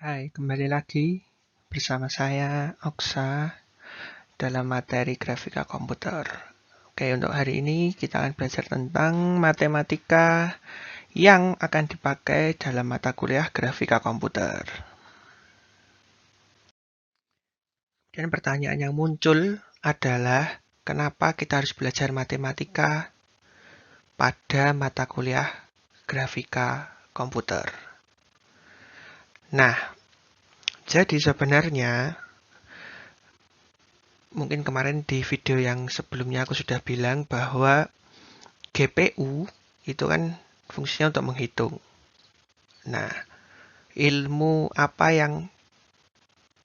Hai, kembali lagi bersama saya Oksa dalam materi grafika komputer. Oke, untuk hari ini kita akan belajar tentang matematika yang akan dipakai dalam mata kuliah grafika komputer. Dan pertanyaan yang muncul adalah kenapa kita harus belajar matematika pada mata kuliah grafika komputer. Nah, jadi sebenarnya mungkin kemarin di video yang sebelumnya aku sudah bilang bahwa GPU itu kan fungsinya untuk menghitung. Nah, ilmu apa yang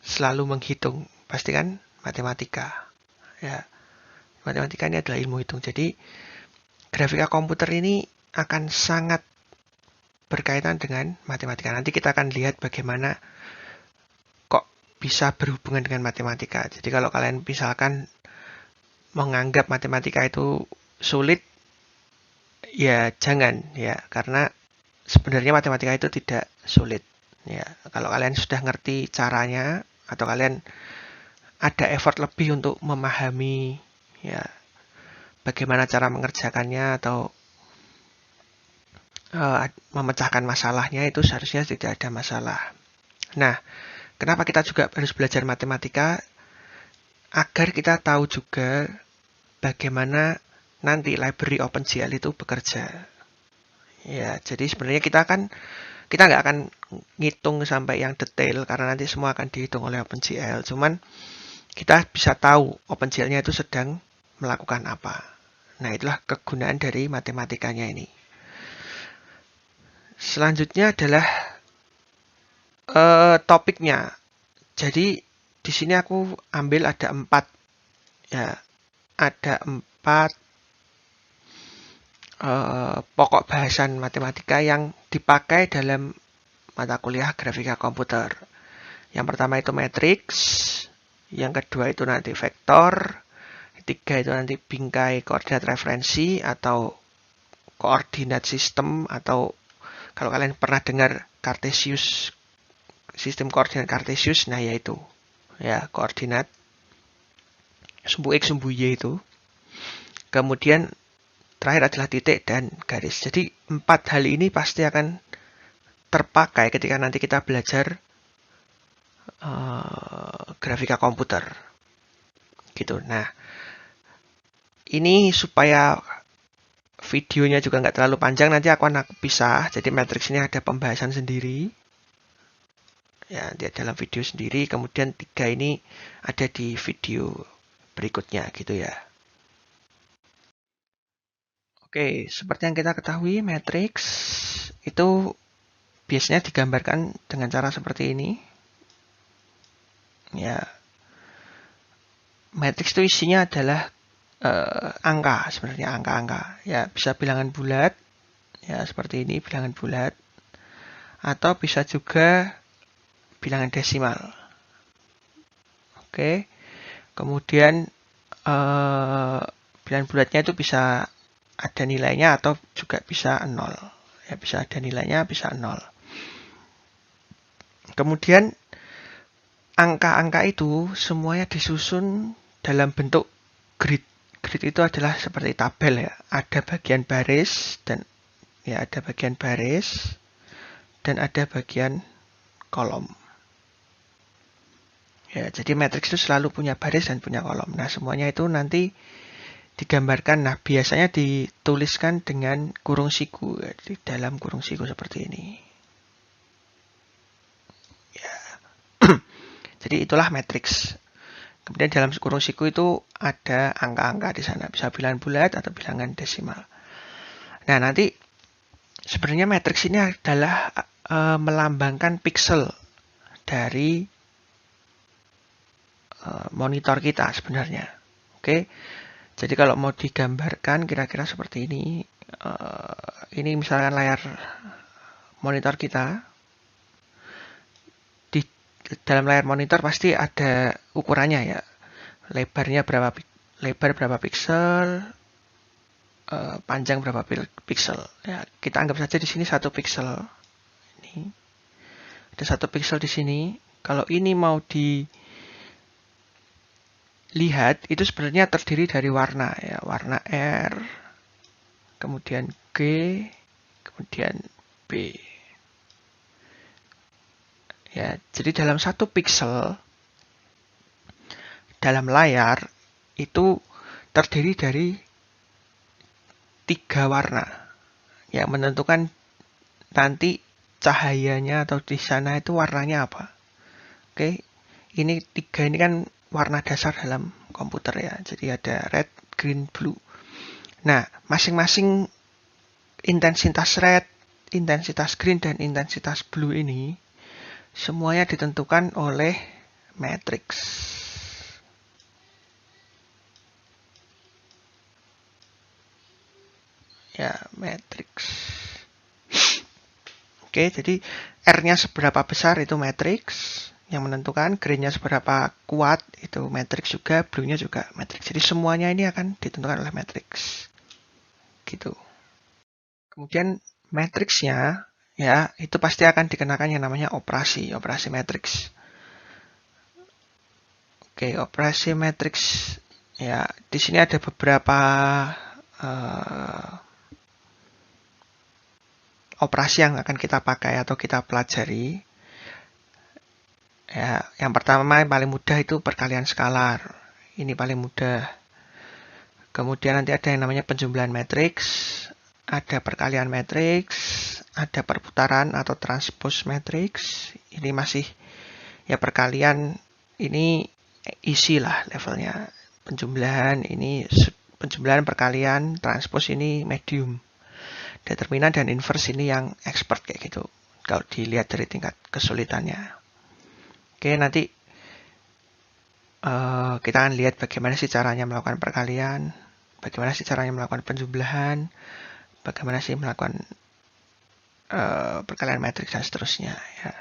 selalu menghitung? Pasti kan matematika. Ya, matematika ini adalah ilmu hitung. Jadi, grafika komputer ini akan sangat berkaitan dengan matematika. Nanti kita akan lihat bagaimana kok bisa berhubungan dengan matematika. Jadi kalau kalian misalkan menganggap matematika itu sulit, ya jangan ya, karena sebenarnya matematika itu tidak sulit. Ya, kalau kalian sudah ngerti caranya atau kalian ada effort lebih untuk memahami ya bagaimana cara mengerjakannya atau memecahkan masalahnya, itu seharusnya tidak ada masalah. Nah, kenapa kita juga harus belajar matematika? Agar kita tahu juga bagaimana nanti library OpenGL itu bekerja. Ya, jadi sebenarnya kita nggak akan ngitung sampai yang detail karena nanti semua akan dihitung oleh OpenGL. Cuman kita bisa tahu OpenGL-nya itu sedang melakukan apa. Nah, itulah kegunaan dari matematikanya ini. Selanjutnya adalah topiknya. Jadi di sini aku ambil ada 4 ya, ada 4 pokok bahasan matematika yang dipakai dalam mata kuliah grafika komputer. Yang pertama itu matriks, yang kedua itu nanti vektor, ketiga itu nanti bingkai koordinat referensi atau koordinat sistem, atau kalau kalian pernah dengar Cartesius, sistem koordinat Cartesius, nah yaitu ya koordinat sumbu X sumbu Y itu. Kemudian terakhir adalah titik dan garis. Jadi 4 hal ini pasti akan terpakai ketika nanti kita belajar grafika komputer gitu. Nah, ini supaya videonya juga nggak terlalu panjang, nanti aku akan pisah. Jadi matriks ini ada pembahasan sendiri ya, dia dalam video sendiri. Kemudian 3 ini ada di video berikutnya gitu ya. Oke, seperti yang kita ketahui, matriks itu biasanya digambarkan dengan cara seperti ini. Ya, matriks itu isinya adalah angka, sebenarnya angka-angka. Ya, bisa bilangan bulat, ya seperti ini bilangan bulat, atau bisa juga bilangan desimal. Oke, kemudian bilangan bulatnya itu bisa ada nilainya atau juga bisa 0. Ya, bisa ada nilainya, bisa 0. Kemudian angka-angka itu semuanya disusun dalam bentuk grid. Grid itu adalah seperti tabel ya. Ada bagian baris dan ya ada bagian baris dan ada bagian kolom. Ya, jadi matriks itu selalu punya baris dan punya kolom. Nah, semuanya itu nanti digambarkan. Nah, biasanya dituliskan dengan kurung siku ya, di dalam kurung siku seperti ini. Ya. Jadi itulah matriks. Kemudian dalam kurung siku itu ada angka-angka di sana, bisa bilangan bulat atau bilangan desimal. Nah, nanti sebenarnya matriks ini adalah melambangkan piksel dari monitor kita sebenarnya. Oke. Jadi kalau mau digambarkan kira-kira seperti ini. Ini misalkan layar monitor kita. Di dalam layar monitor pasti ada ukurannya ya. Lebar berapa piksel, panjang berapa piksel. Ya, kita anggap saja di sini 1 piksel. Ini. Ada 1 pixel di sini. Kalau ini mau dilihat, itu sebenarnya terdiri dari warna ya, warna R, kemudian G, kemudian B. Ya, jadi dalam 1 pixel dalam layar itu terdiri dari 3 warna yang menentukan nanti cahayanya atau di sana itu warnanya apa. Oke, ini 3 ini kan warna dasar dalam komputer ya. Jadi ada red, green, blue. Nah, masing-masing intensitas red, intensitas green, dan intensitas blue ini semuanya ditentukan oleh matriks. Ya, matriks. Oke, jadi R-nya seberapa besar itu matriks yang menentukan, green-nya seberapa kuat itu matriks juga, blue-nya juga matriks. Jadi semuanya ini akan ditentukan oleh matriks. Gitu. Kemudian matriksnya ya itu pasti akan dikenakan yang namanya operasi matriks. Oke, operasi matriks ya di sini ada beberapa operasi yang akan kita pakai atau kita pelajari. Ya, yang pertama yang paling mudah itu perkalian skalar. Ini paling mudah. Kemudian nanti ada yang namanya penjumlahan matriks, ada perkalian matriks, ada perputaran atau transpose matriks. Ini masih ya perkalian ini easy lah levelnya. Penjumlahan ini penjumlahan perkalian, transpose ini medium. Determinan dan inverse ini yang expert kayak gitu. Kalau dilihat dari tingkat kesulitannya. Oke, nanti kita akan lihat bagaimana sih caranya melakukan perkalian, bagaimana sih caranya melakukan penjumlahan, bagaimana sih melakukan perkalian matriks dan seterusnya. Ya.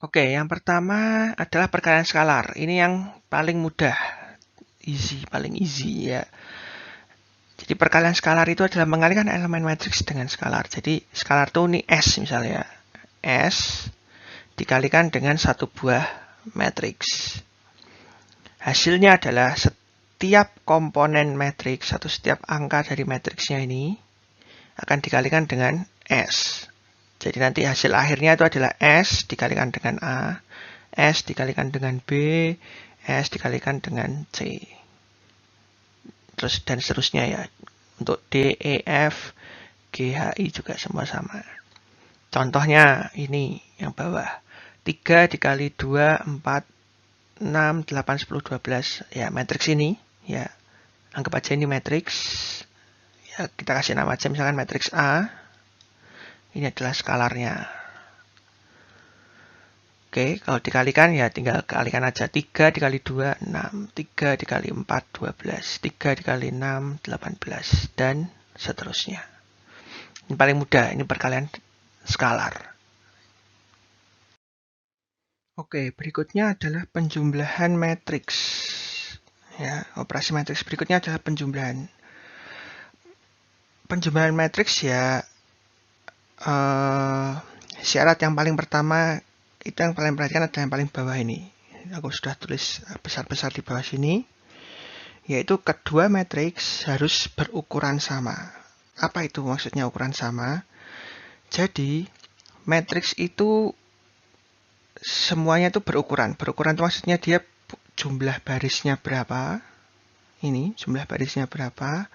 Oke, yang pertama adalah perkalian skalar. Ini yang paling mudah, paling easy ya. Jadi perkalian skalar itu adalah mengalihkan elemen matriks dengan skalar. Jadi skalar itu ini S misalnya. S dikalikan dengan satu buah matriks. Hasilnya adalah setiap komponen matriks atau setiap angka dari matriksnya ini akan dikalikan dengan S. Jadi nanti hasil akhirnya itu adalah S dikalikan dengan A, S dikalikan dengan B, S dikalikan dengan C. Terus dan seterusnya ya. Untuk D, E, F, G, H, I juga semua sama. Contohnya ini yang bawah. 3 dikali 2, 4, 6, 8, 10, 12. Ya, matriks ini. Ya, anggap aja ini matriks. Ya, kita kasih nama aja misalkan matriks A. Ini adalah skalarnya. Oke, kalau dikalikan ya tinggal kalikan aja. 3 dikali 2, 6. 3 dikali 4, 12. 3 dikali 6, 18. Dan seterusnya. Ini paling mudah, ini perkalian skalar. Oke, berikutnya adalah penjumlahan matriks. Ya, operasi matriks berikutnya adalah penjumlahan. Penjumlahan matriks ya syarat yang paling pertama itu yang paling perhatikan adalah yang paling bawah ini. Aku sudah tulis besar-besar di bawah sini. Yaitu kedua matriks harus berukuran sama. Apa itu maksudnya ukuran sama? Jadi, matriks itu semuanya itu berukuran. Berukuran itu maksudnya dia jumlah barisnya berapa. Ini jumlah barisnya berapa.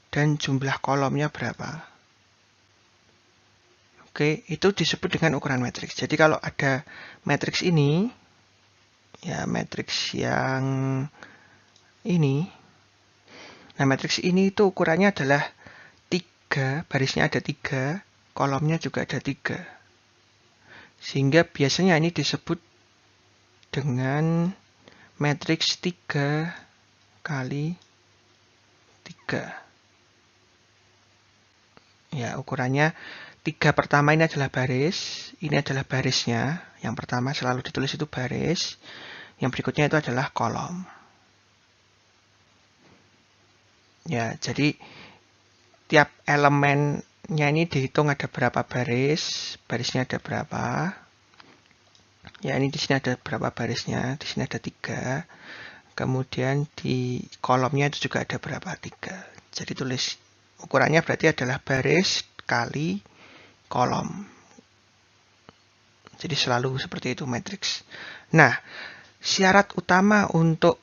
Dan jumlah kolomnya berapa. Oke, itu disebut dengan ukuran matriks. Jadi kalau ada matriks ini, ya matriks yang ini, nah matriks ini itu ukurannya adalah 3, barisnya ada 3, kolomnya juga ada 3. Sehingga biasanya ini disebut dengan matriks 3 kali 3. Ya, ukurannya 3 pertama ini adalah baris, ini adalah barisnya. Yang pertama selalu ditulis itu baris, yang berikutnya itu adalah kolom. Ya, jadi tiap elemen ini dihitung ada berapa baris, barisnya ada berapa. Ya, ini di sini ada berapa barisnya, di sini ada 3. Kemudian di kolomnya itu juga ada berapa, 3. Jadi tulis ukurannya berarti adalah baris kali kolom. Jadi selalu seperti itu matriks. Nah, syarat utama untuk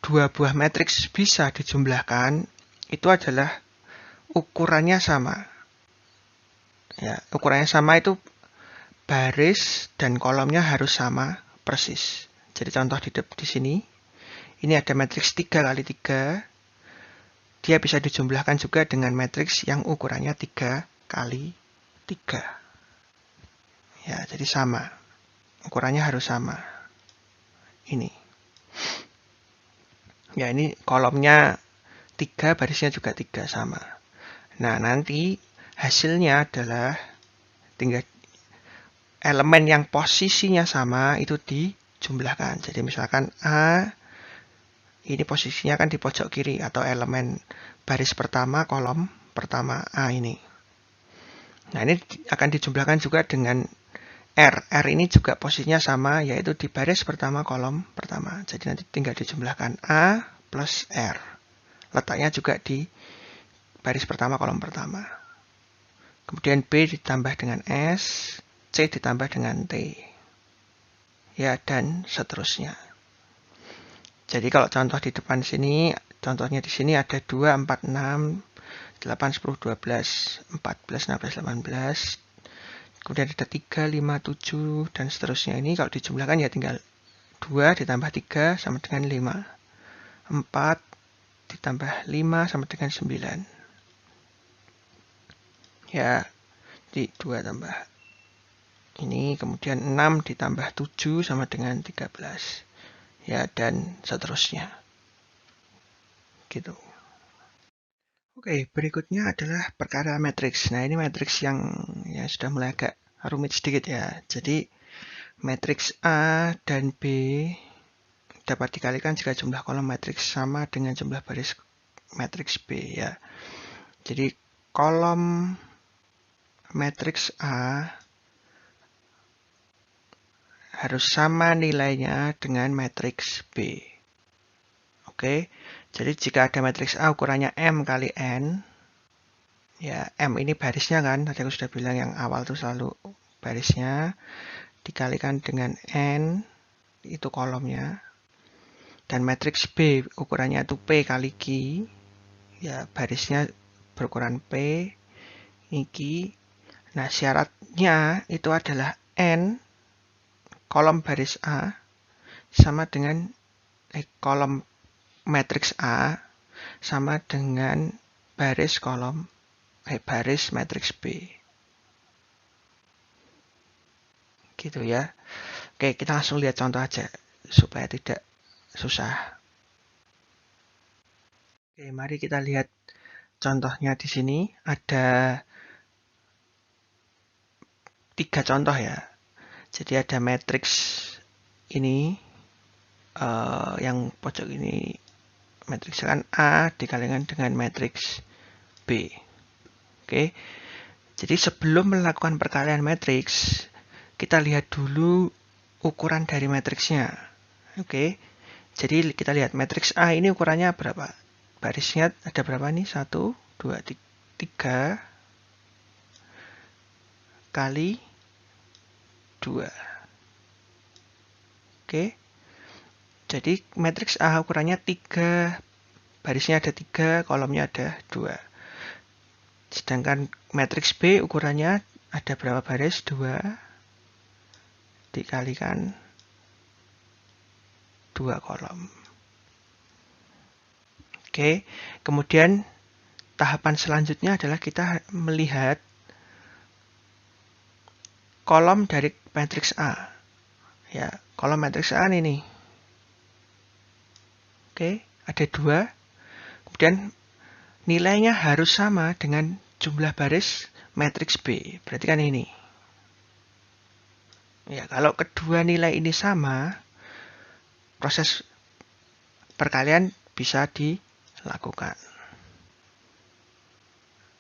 dua buah matriks bisa dijumlahkan itu adalah ukurannya sama. Ya, ukurannya sama itu baris dan kolomnya harus sama persis. Jadi contoh di sini, ini ada matriks 3 kali 3. Dia bisa dijumlahkan juga dengan matriks yang ukurannya 3 kali 3. Ya, jadi sama. Ukurannya harus sama. Ini. Ya, ini kolomnya 3, barisnya juga 3 sama. Nah, nanti hasilnya adalah tinggal elemen yang posisinya sama itu dijumlahkan. Jadi misalkan A, ini posisinya kan di pojok kiri atau elemen baris pertama, kolom pertama A ini. Nah, ini akan dijumlahkan juga dengan R. R ini juga posisinya sama, yaitu di baris pertama, kolom pertama. Jadi nanti tinggal dijumlahkan A plus R. Letaknya juga di baris pertama, kolom pertama. Kemudian B ditambah dengan S, C ditambah dengan T. Ya, dan seterusnya. Jadi kalau contoh di depan sini, contohnya di sini ada 2, 4, 6, 8, 10, 12, 14, 16, 18. Kemudian ada 3, 5, 7, dan seterusnya. Ini kalau dijumlahkan ya tinggal 2 ditambah 3 sama dengan 5. 4 ditambah 5 sama dengan 9. Ya, di 2 tambah ini. Kemudian 6 ditambah 7 sama dengan 13. Ya, dan seterusnya. Gitu. Oke, berikutnya adalah perkara matriks. Nah, ini matriks yang ya sudah mulai agak rumit sedikit ya. Jadi, matriks A dan B dapat dikalikan jika jumlah kolom matriks sama dengan jumlah baris matriks B ya. Jadi, kolom matriks A harus sama nilainya dengan matriks B. Oke, jadi jika ada matriks A ukurannya M kali N, ya M ini barisnya kan, tadi aku sudah bilang yang awal itu selalu barisnya, dikalikan dengan N, itu kolomnya, dan matriks B ukurannya itu P kali Q, ya barisnya berukuran P, ini Q. Nah, syaratnya itu adalah N, kolom baris A, sama dengan kolom matriks A sama dengan baris baris matriks B. Gitu ya. Oke, kita langsung lihat contoh aja supaya tidak susah. Oke, mari kita lihat contohnya di sini. Ada 3 contoh ya. Jadi ada matriks ini yang pojok ini matriks kan A dikalikan dengan matriks B. Oke. Jadi sebelum melakukan perkalian matriks, kita lihat dulu ukuran dari matriksnya. Oke. Jadi kita lihat matriks A ini ukurannya berapa? Barisnya ada berapa nih? 1, 2, 3 kali 2. Oke. Jadi matriks A ukurannya 3, barisnya ada 3, kolomnya ada 2. Sedangkan matriks B ukurannya ada berapa baris? 2 dikalikan 2 kolom. Oke, kemudian tahapan selanjutnya adalah kita melihat kolom dari matriks A. Ya, kolom matriks A ini. Oke, ada 2. Kemudian nilainya harus sama dengan jumlah baris matriks B. Berarti kan ini. Ya, kalau kedua nilai ini sama, proses perkalian bisa dilakukan.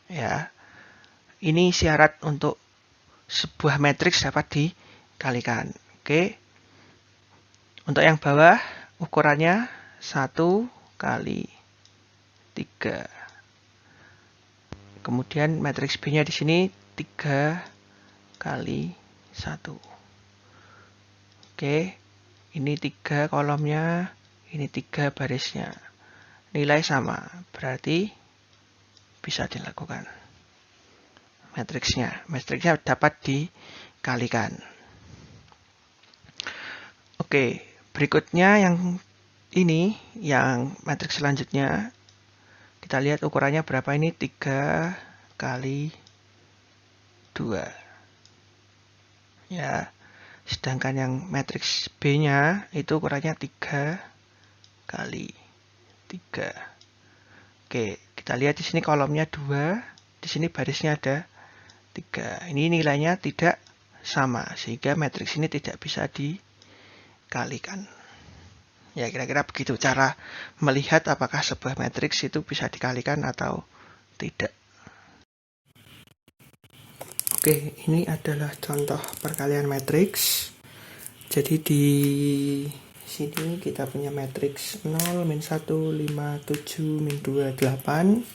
Ya, ini syarat untuk sebuah matriks dapat dikalikan. Oke. Untuk yang bawah ukurannya 1 kali 3. Kemudian matriks B-nya di sini 3 kali 1. Oke. Ini 3 kolomnya, ini 3 barisnya. Nilai sama, berarti bisa dilakukan. Matriksnya dapat dikalikan. Oke, berikutnya yang ini, yang matriks selanjutnya, kita lihat ukurannya berapa ini, 3 kali 2. Ya, sedangkan yang matriks B-nya itu ukurannya 3 kali 3. Oke, kita lihat di sini kolomnya 2, di sini barisnya ada 3. Ini nilainya tidak sama, sehingga matriks ini tidak bisa dikalikan. Ya, kira-kira begitu cara melihat apakah sebuah matriks itu bisa dikalikan atau tidak. Oke, ini adalah contoh perkalian matriks. Jadi di sini kita punya matriks 0, min 1, 5, 7, min 2, 8.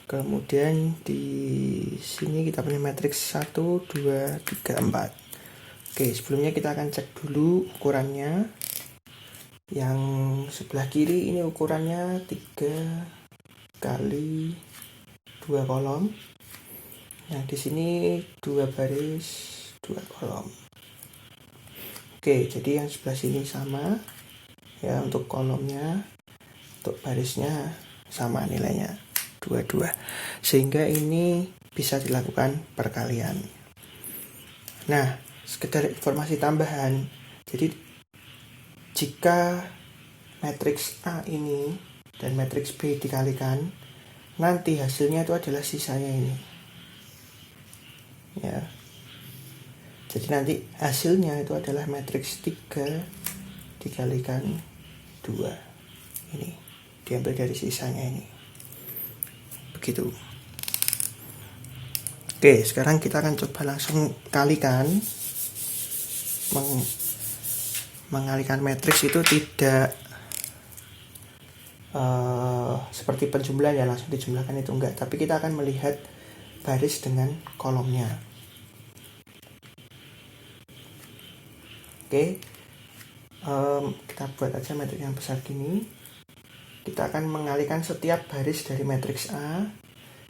Kemudian di sini kita punya matriks 1, 2, 3, 4. Oke, sebelumnya kita akan cek dulu ukurannya. Yang sebelah kiri ini ukurannya 3 kali 2 kolom. Yang di sini 2 baris, 2 kolom. Oke, jadi yang sebelah sini sama. Ya, untuk kolomnya, untuk barisnya sama nilainya 22. Sehingga ini bisa dilakukan perkalian. Nah, sekedar informasi tambahan. Jadi jika matriks A ini dan matriks B dikalikan, nanti hasilnya itu adalah sisanya ini. Ya. Jadi nanti hasilnya itu adalah matriks 3 dikalikan 2. Ini diambil dari sisanya ini. Begitu. Oke, sekarang kita akan coba langsung kalikan. Mengalikan matriks itu tidak seperti penjumlahan ya, langsung dijumlahkan itu enggak, tapi kita akan melihat baris dengan kolomnya. Oke, kita buat aja matriks yang besar gini. Kita akan mengalihkan setiap baris dari matriks A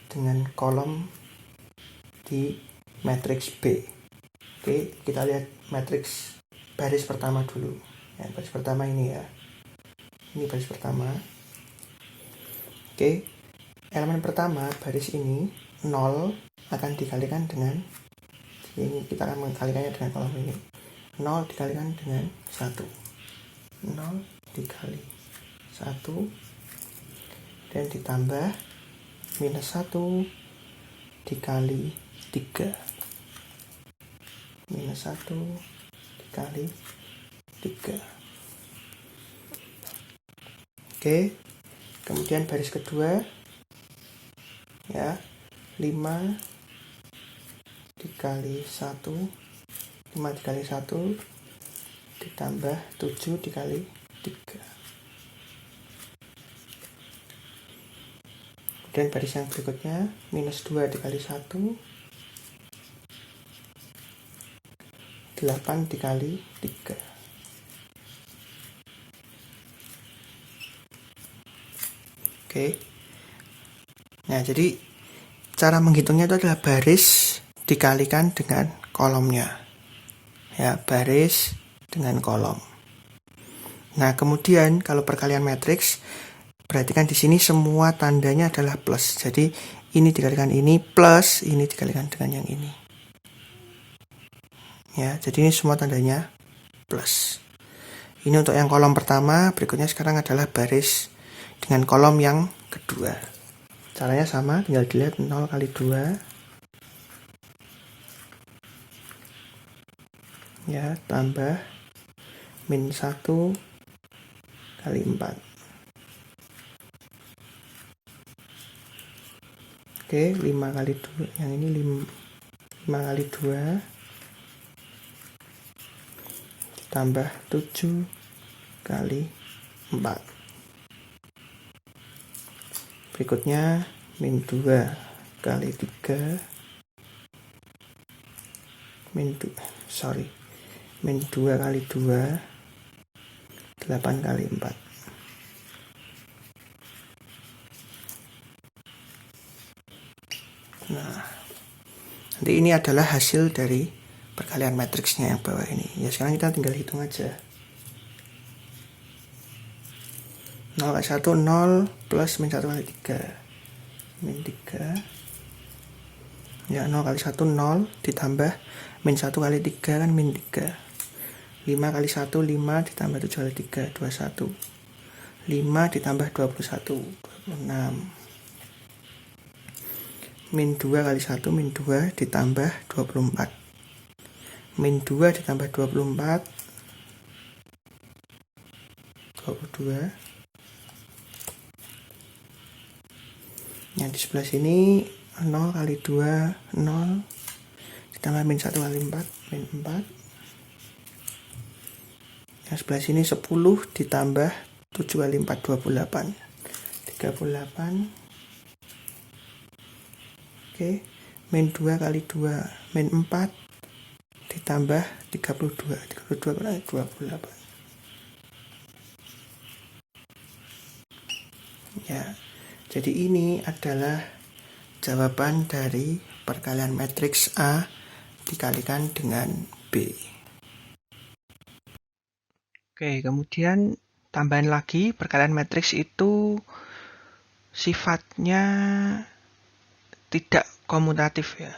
dengan kolom di matriks B. Oke, kita lihat matriks baris pertama dulu. Ya, baris pertama ini ya. Ini baris pertama. Oke, elemen pertama baris ini 0 akan dikalikan dengan ini, kita akan mengkalikannya dengan kolom ini. 0 dikalikan dengan 1. 0 dikali 1 dan ditambah minus 1 dikali 3. Minus 1 dikali 3. Oke, kemudian baris kedua ya, 5 dikali 1, 5 dikali 1 ditambah 7 dikali 3. Kemudian baris yang berikutnya minus 2 dikali 1, 8 dikali 3. Oke. Nah, jadi cara menghitungnya itu adalah baris dikalikan dengan kolomnya. Ya, baris dengan kolom. Nah, kemudian kalau perkalian matriks, perhatikan di sini semua tandanya adalah plus. Jadi ini dikalikan ini plus, ini dikalikan dengan yang ini. Ya, jadi ini semua tandanya plus. Ini untuk yang kolom pertama, berikutnya sekarang adalah baris dengan kolom yang kedua. Caranya sama, tinggal dilihat 0 kali 2. Ya, tambah min 1 kali 4. Oke, 5 kali 2, yang ini 5 kali 2 ditambah 7 kali 4. Berikutnya min 2 kali 3 min 2 kali 2 8 kali 4. Nah, nanti ini adalah hasil dari perkalian matriksnya yang bawah ini. Ya, sekarang kita tinggal hitung aja. 0 kali 1 0 plus min 1 kali 3 min 3. Ya, 0 kali 1 0 ditambah min 1 kali 3 kan min 3. 5 kali 1 5 ditambah 7 kali 3 21. 5 ditambah 21 26. Min 2 kali 1 min 2 ditambah 24. Min 2 ditambah 24 22. Yang di sebelah sini 0 kali 2 0 ditambah min 1 kali 4 min 4. Yang sebelah sini 10 ditambah 7 kali 4 28 38. Oke, min 2 kali 2 min 4 ditambah 32 kali 28. Ya, jadi ini adalah jawaban dari perkalian matriks A dikalikan dengan B. Oke, kemudian tambahan lagi, perkalian matriks itu sifatnya tidak komutatif ya.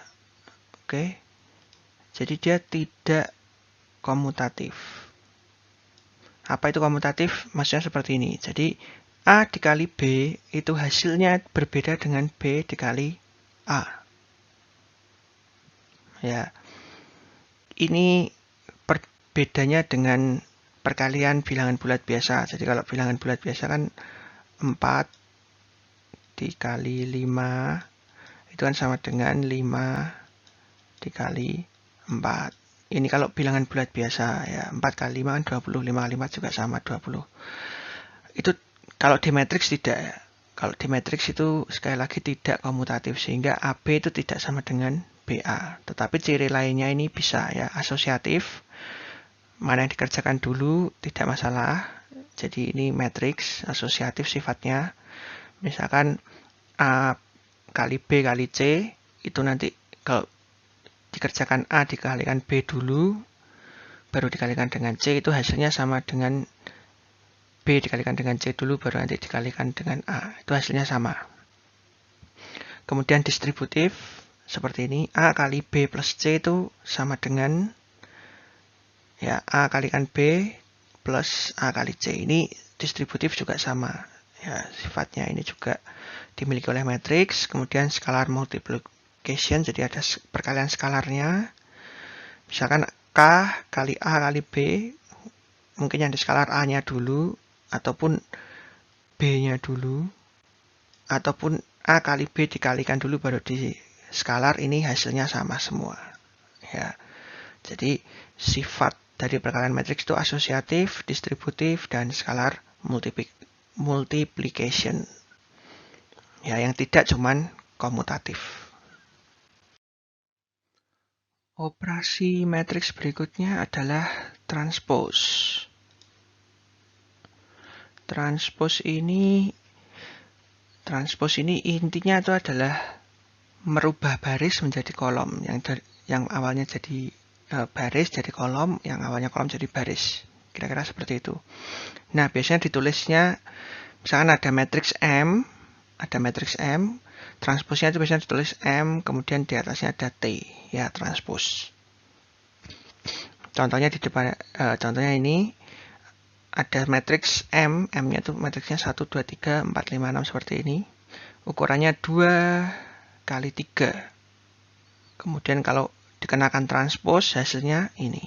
Oke. Jadi dia tidak komutatif. Apa itu komutatif? Maksudnya seperti ini. Jadi A dikali B itu hasilnya berbeda dengan B dikali A. Ya. Ini perbedaannya dengan perkalian bilangan bulat biasa. Jadi kalau bilangan bulat biasa kan 4 dikali 5 itu kan sama dengan 5 dikali 4. Ini kalau bilangan bulat biasa ya, 4 kali 5 kan 20, 5 kali 4 juga sama 20. Itu kalau di matriks tidak ya. Kalau di matriks itu sekali lagi tidak komutatif sehingga AB itu tidak sama dengan BA. Tetapi ciri lainnya ini bisa ya, asosiatif. Mana yang dikerjakan dulu tidak masalah. Jadi ini matriks asosiatif sifatnya. Misalkan A kali B kali C itu nanti kalau dikerjakan A dikalikan B dulu baru dikalikan dengan C itu hasilnya sama dengan B dikalikan dengan C dulu baru nanti dikalikan dengan A. Itu hasilnya sama. Kemudian distributif seperti ini. A kali B plus C itu sama dengan ya A kalikan B plus A kali C. Ini distributif juga sama. Ya, sifatnya ini juga dimiliki oleh matriks. Kemudian scalar multiplication, jadi ada perkalian skalarnya. Misalkan K kali A kali B, mungkin yang di skalar A-nya dulu, ataupun B-nya dulu, ataupun A kali B dikalikan dulu baru di skalar, ini hasilnya sama semua. Ya, jadi sifat dari perkalian matriks itu asosiatif, distributif, dan scalar multiplication. Ya, yang tidak cuman komutatif. Operasi matriks berikutnya adalah transpose. Transpose ini intinya itu adalah merubah baris menjadi kolom, yang awalnya jadi baris jadi kolom, yang awalnya kolom jadi baris. Kira-kira seperti itu. Nah, biasanya ditulisnya misalkan ada matriks M, transposnya itu biasanya ditulis M, kemudian di atasnya ada T, ya transpose. Contohnya di depan, contohnya ini ada matriks M, M-nya itu matriksnya 1, 2, 3, 4, 5, 6 seperti ini. Ukurannya 2 kali 3. Kemudian kalau dikenakan transpose hasilnya ini.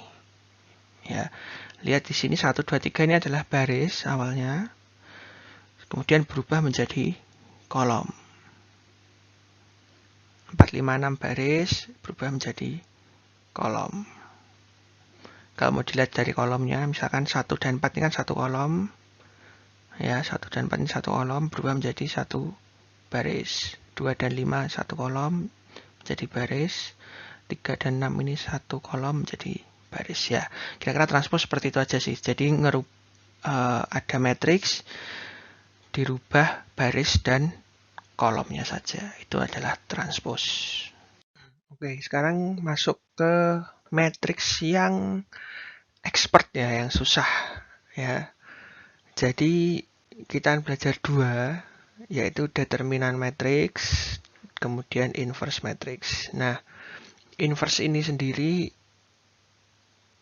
Ya, lihat di sini 1, 2, 3 ini adalah baris awalnya. Kemudian berubah menjadi kolom. 4, 5, 6 baris berubah menjadi kolom. Kalau mau dilihat dari kolomnya, misalkan 1 dan 4 ini kan satu kolom. Ya, 1 dan 4 ini satu kolom berubah menjadi satu baris. 2 dan 5 satu kolom jadi baris. 3 dan 6 ini satu kolom jadi baris ya. Kira-kira transpose seperti itu aja sih. Jadi ada matriks dirubah baris dan kolomnya saja. Itu adalah transpose. Oke, sekarang masuk ke matriks yang expert ya, yang susah ya. Jadi kita akan belajar dua, yaitu determinan matriks, kemudian inverse matriks. Nah, inverse ini sendiri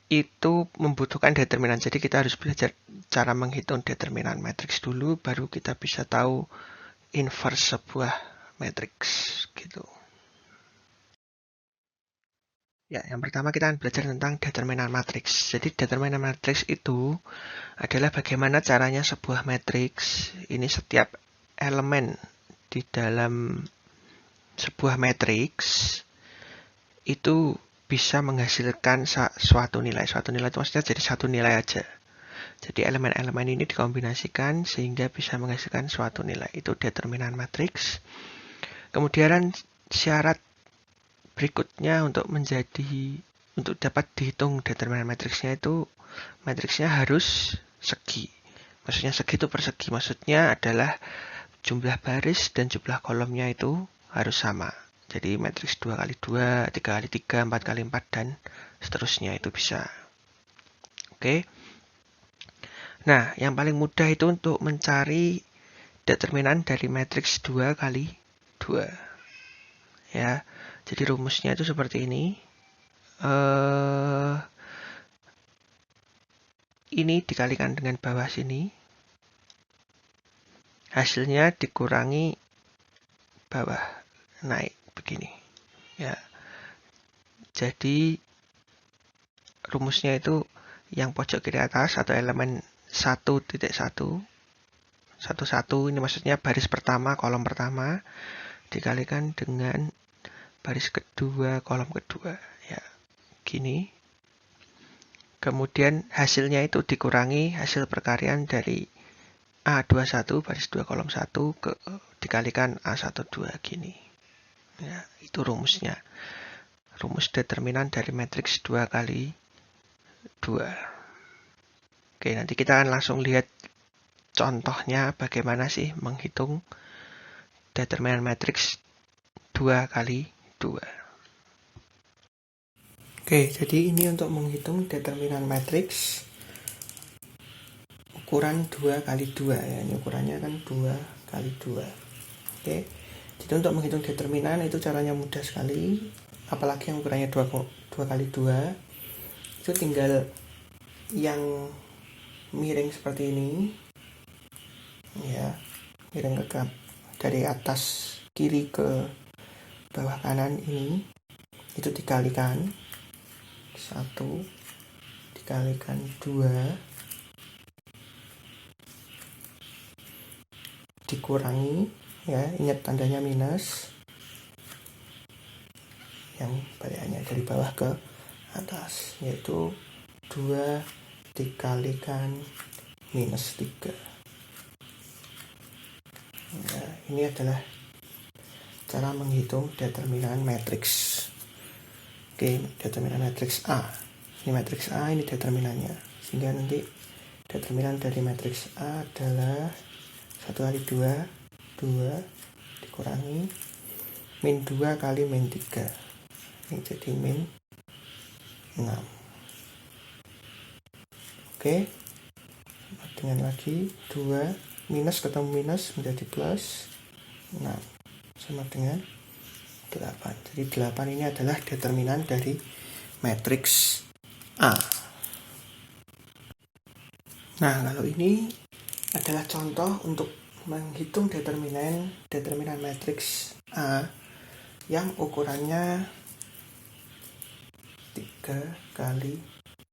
itu membutuhkan determinan. Jadi kita harus belajar cara menghitung determinan matriks dulu, baru kita bisa tahu inverse sebuah matriks gitu. Ya, yang pertama kita akan belajar tentang determinan matriks. Jadi determinan matriks itu adalah bagaimana caranya sebuah matriks, ini setiap elemen di dalam sebuah matriks itu bisa menghasilkan suatu nilai. Suatu nilai itu maksudnya jadi satu nilai aja. Jadi elemen-elemen ini dikombinasikan sehingga bisa menghasilkan suatu nilai. Itu determinan matriks. Kemudian syarat berikutnya untuk dapat dihitung determinan matriksnya itu matriksnya harus segi. Maksudnya segi itu persegi. Maksudnya adalah jumlah baris dan jumlah kolomnya itu harus sama. Jadi matriks 2 kali 2, 3 kali 3, 4 kali 4 dan seterusnya itu bisa. Oke. Nah, yang paling mudah itu untuk mencari determinan dari matriks 2 kali 2. Ya. Jadi rumusnya itu seperti ini. Ini dikalikan dengan bawah sini. Hasilnya dikurangi bawah naik begini. Ya. Jadi rumusnya itu yang pojok kiri atas atau elemen 1.1 11 ini maksudnya baris pertama, kolom pertama dikalikan dengan baris kedua, kolom kedua. Ya, gini. Kemudian hasilnya itu dikurangi hasil perkalian dari A21 baris 2 kolom 1 dikalikan A12 gini. Ya, itu rumusnya. Rumus determinan dari matriks 2 kali 2. Oke, nanti kita akan langsung lihat contohnya bagaimana sih menghitung determinan matriks 2 kali 2. Oke, jadi ini untuk menghitung determinan matriks ukuran 2 kali 2 ya. Ini ukurannya kan 2 kali 2. Oke. Jadi untuk menghitung determinan itu caranya mudah sekali. Apalagi yang ukurannya 2 kali 2. Itu tinggal yang miring seperti ini. Ya, miring ke dari atas kiri ke bawah kanan ini itu dikalikan 1 dikalikan 2 dikurangi ya, ingat tandanya minus, yang balikannya dari bawah ke atas, yaitu 2 dikalikan minus 3. Nah, ini adalah cara menghitung determinan matriks. Oke, determinan matriks A. Ini matriks A, ini determinannya. Sehingga nanti determinan dari matriks A adalah 1 kali 2, 2 dikurangi min 2 kali min 3. Ini jadi min 6. Oke. Dengan lagi 2 minus ketemu minus menjadi plus 6 sama dengan 8. Jadi 8 ini adalah determinan dari matriks A. Nah, kalau ini adalah contoh untuk menghitung determinan matriks A yang ukurannya 3 kali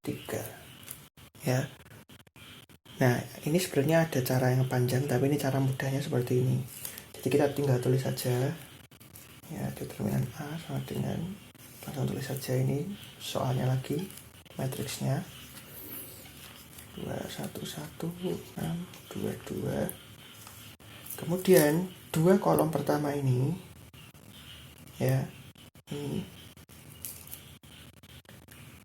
3. Ya. Nah, ini sebenarnya ada cara yang panjang, tapi ini cara mudahnya seperti ini. Jadi kita tinggal tulis saja. Ya, determinan A sama dengan, langsung tulis saja ini soalnya lagi, matriksnya 2, 1, 1, 6, 2, 2. Kemudian 2 kolom pertama ini, ya, ini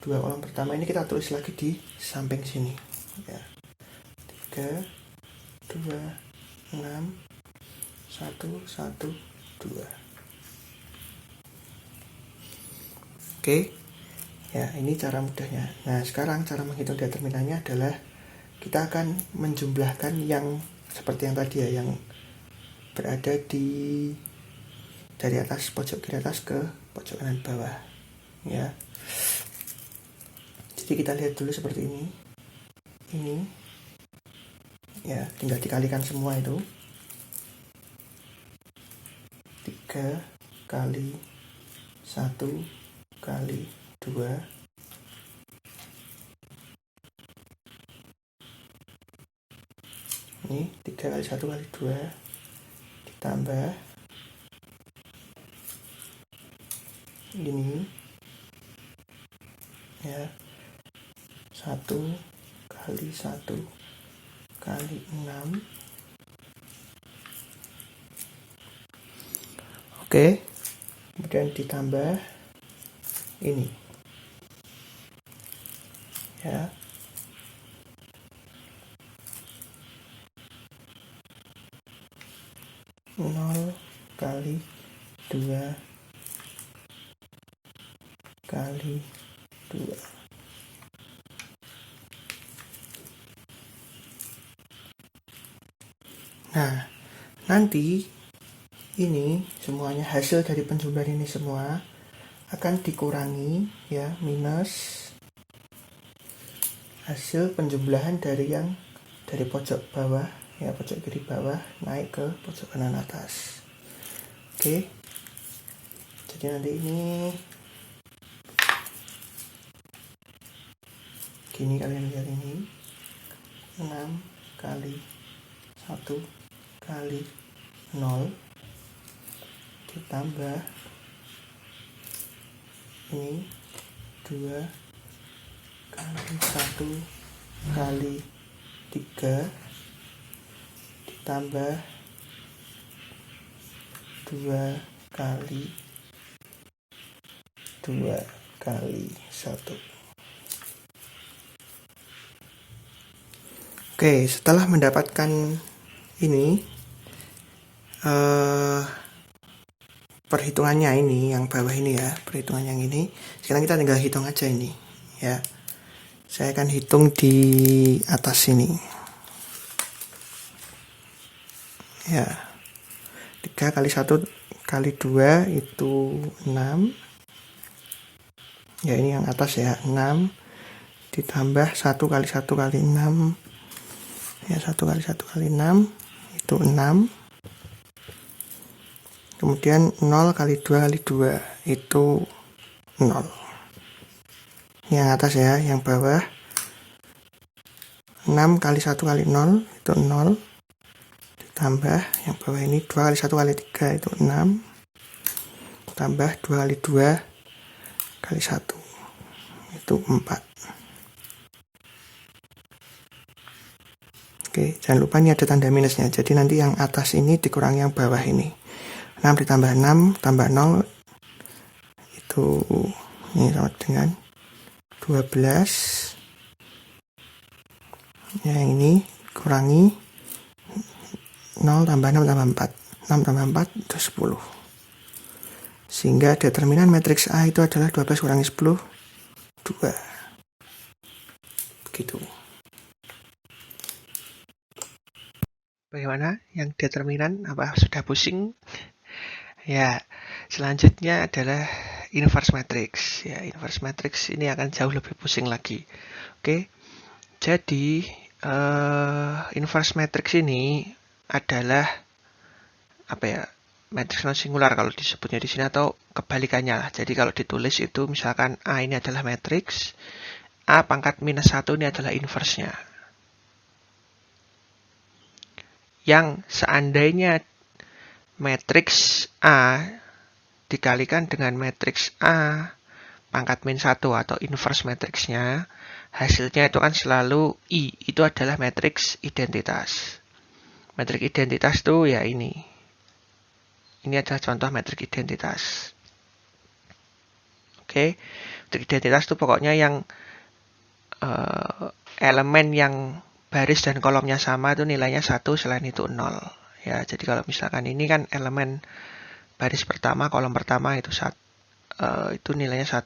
2 kolom pertama ini kita tulis lagi di samping sini, ya. 3, 2, 6, 1, 1, 2. Oke, ya ini cara mudahnya. Nah sekarang cara menghitung determinannya adalah kita akan menjumlahkan yang seperti yang tadi ya, yang berada dari atas pojok kiri atas ke pojok kanan bawah, ya. Jadi kita lihat dulu seperti ini, ya, tinggal dikalikan semua itu. 3 kali 1 kali 2 ini 3 kali 1 kali 2 ditambah ini, ya, 1 kali 1 kali 6. Oke, kemudian ditambah ini, ya, nol kali 2 kali 2. Nah, nanti ini semuanya, hasil dari penjumlahan ini semua akan dikurangi, ya, minus hasil penjumlahan dari pojok bawah, ya, pojok kiri bawah naik ke pojok kanan atas. Oke, jadi nanti ini gini, kalian lihat ini 6 kali 1 kali 0 ditambah ini 2 kali 1 kali 3 ditambah 2 kali 2 kali 1. Oke, setelah mendapatkan ini perhitungannya ini, yang bawah ini ya, perhitungan yang ini, sekarang kita tinggal hitung aja ini, ya. Saya akan hitung di atas sini, ya. 3 kali 1 kali 2 itu 6, ya, ini yang atas ya, 6 ditambah 1 kali 1 kali 6, ya, 1 kali 1 kali 6 itu 6, kemudian 0 kali 2 kali 2 itu 0. Yang atas ya, yang bawah 6 kali 1 kali 0 itu 0, ditambah yang bawah ini 2 kali 1 kali 3 itu 6, tambah 2 kali 2 kali 1 itu 4. Oke, jangan lupa ini ada tanda minusnya, jadi nanti yang atas ini dikurangi yang bawah ini. 6 ditambah 6 tambah 0 itu ini sama dengan 12, yang ini kurangi 0 tambah 6 tambah 4, 6 tambah 4 itu 10, sehingga determinan matriks A itu adalah 12 kurangi 10, 2. Begitu. Bagaimana yang determinan? Apa sudah pusing? Ya, selanjutnya adalah inverse matrix. Ya, inverse matrix ini akan jauh lebih pusing lagi. Oke, jadi inverse matrix ini adalah apa ya? Matrix non singular kalau disebutnya di sini, atau kebalikannya lah. Jadi kalau ditulis itu misalkan A ini adalah matrix, A pangkat minus 1 ini adalah inverse-nya. Yang seandainya matriks A dikalikan dengan matriks A pangkat min 1 atau inverse matriksnya, hasilnya itu kan selalu I. Itu adalah matriks identitas. Matriks identitas itu ya ini. Ini adalah contoh matriks identitas. Oke, matriks identitas itu pokoknya yang elemen yang baris dan kolomnya sama itu nilainya 1, selain itu 0. Ya, jadi kalau misalkan ini kan elemen baris pertama, kolom pertama itu itu nilainya 1.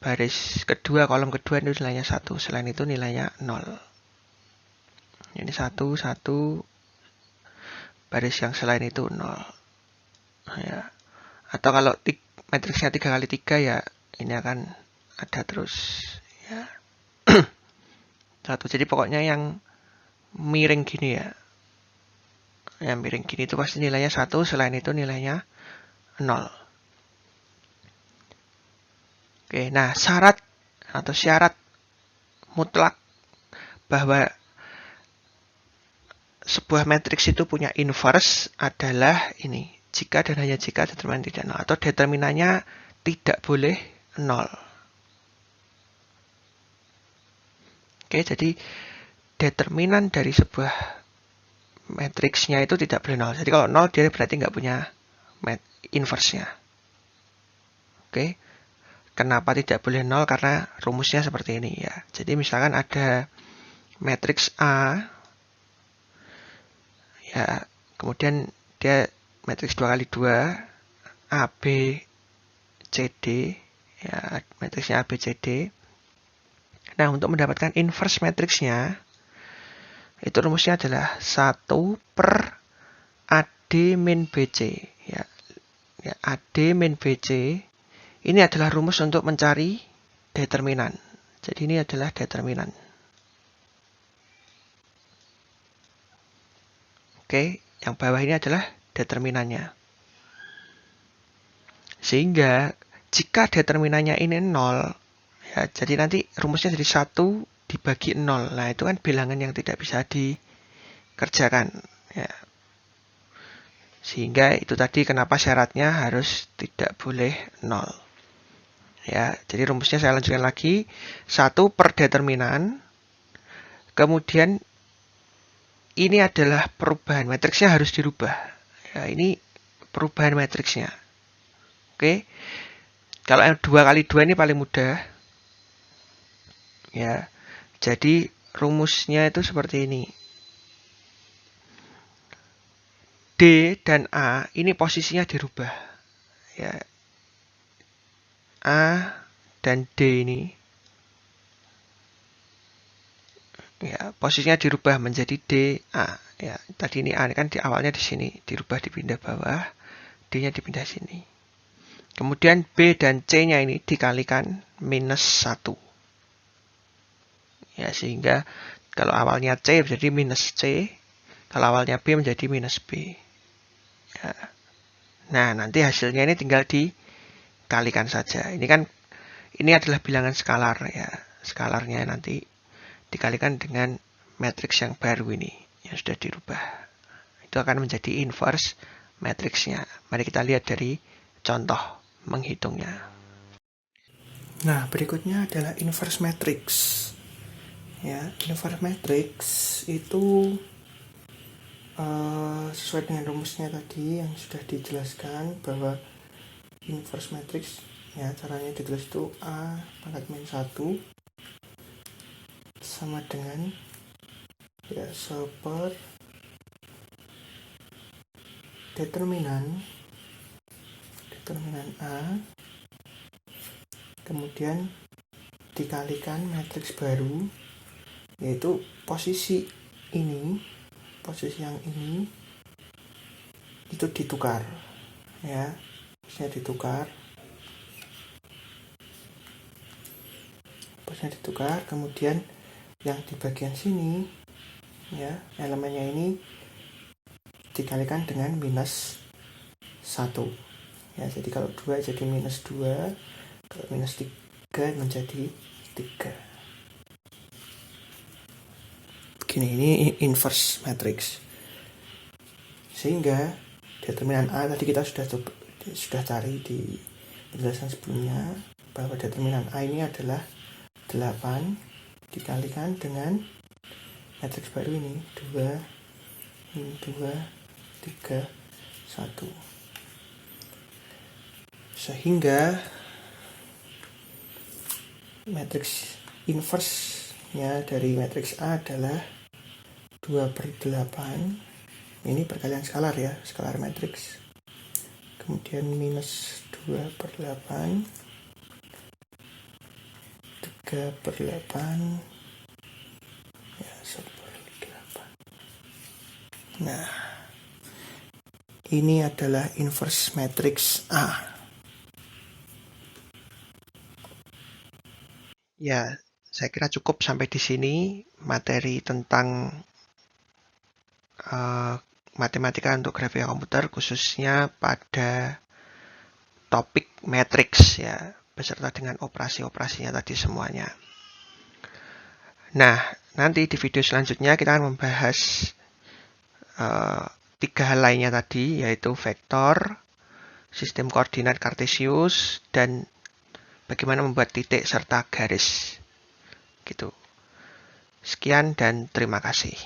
Baris kedua, kolom kedua itu nilainya 1, selain itu nilainya 0. Ini 1, 1, baris yang selain itu 0. Ya. Atau kalau matriksnya 3 kali 3 ya ini akan ada terus. Ya. 1, jadi pokoknya yang miring gini ya. Yang miring gini itu pasti nilainya 1, selain itu nilainya 0. Oke, nah syarat mutlak bahwa sebuah matriks itu punya inverse adalah ini. Jika dan hanya jika determinan tidak 0. Atau determinannya tidak boleh 0. Oke, jadi determinan dari sebuah matriksnya itu tidak boleh 0. Jadi kalau 0 dia berarti nggak punya inverse-nya. Oke. Kenapa tidak boleh 0? Karena rumusnya seperti ini ya. Jadi misalkan ada matriks A ya, kemudian dia matriks 2 kali 2 A, B, C, D ya, matriksnya A, B, C, D. Nah, untuk mendapatkan inverse matriksnya itu rumusnya adalah 1 per AD min BC ya. Ya, AD min BC ini adalah rumus untuk mencari determinan. Jadi ini adalah determinan. Oke, yang bawah ini adalah determinannya. Sehingga jika determinannya ini 0, ya, jadi nanti rumusnya jadi 1 dibagi 0. Nah, itu kan bilangan yang tidak bisa dikerjakan. Ya. Sehingga itu tadi kenapa syaratnya harus tidak boleh 0. Ya, jadi rumusnya saya lanjutkan lagi. 1 per determinan. Kemudian ini adalah perubahan. Matriksnya harus dirubah. Ya, ini perubahan matriksnya. Oke. Kalau yang 2 kali 2 ini paling mudah. Ya. Jadi rumusnya itu seperti ini. D dan A ini posisinya dirubah. Ya. A dan D ini ya posisinya dirubah menjadi D, A. Ya, tadi ini A kan di awalnya di sini, dirubah dipindah bawah, D-nya dipindah sini. Kemudian B dan C-nya ini dikalikan minus 1. Ya, sehingga kalau awalnya C menjadi minus C, kalau awalnya B menjadi minus B. Ya. Nah, nanti hasilnya ini tinggal dikalikan saja. Ini adalah bilangan skalar ya. Skalarnya nanti dikalikan dengan matriks yang baru ini yang sudah dirubah. Itu akan menjadi inverse matriksnya. Mari kita lihat dari contoh menghitungnya. Nah, berikutnya adalah inverse matrix. Ya, inverse matrix itu sesuai dengan rumusnya tadi yang sudah dijelaskan bahwa inverse matrix ya caranya ditulis itu A pangkat min 1 sama dengan ya per determinan A kemudian dikalikan matriks baru yaitu posisi yang ini itu ditukar ya, posisinya ditukar kemudian yang di bagian sini ya elemennya ini dikalikan dengan minus 1 ya, jadi kalau 2 jadi minus 2, kalau minus 3 menjadi 3. Begini, ini inverse matrix. Sehingga determinan A tadi kita sudah sudah cari di penjelasan sebelumnya bahwa determinan A ini adalah 8 dikalikan dengan matriks baru ini 2, 3, 1. Sehingga matriks inverse-nya dari matriks A adalah 2/8. Ini perkalian skalar ya, skalar matriks. Kemudian minus 2/8, 3/8, ya 1/8. Nah, ini adalah inverse matriks A. Ya, saya kira cukup sampai di sini materi tentang matematika untuk grafika komputer, khususnya pada topik matriks ya, beserta dengan operasi-operasinya tadi semuanya. Nah, nanti di video selanjutnya kita akan membahas 3 hal lainnya tadi, yaitu vektor, sistem koordinat kartesius, dan bagaimana membuat titik serta garis. Gitu. Sekian dan terima kasih.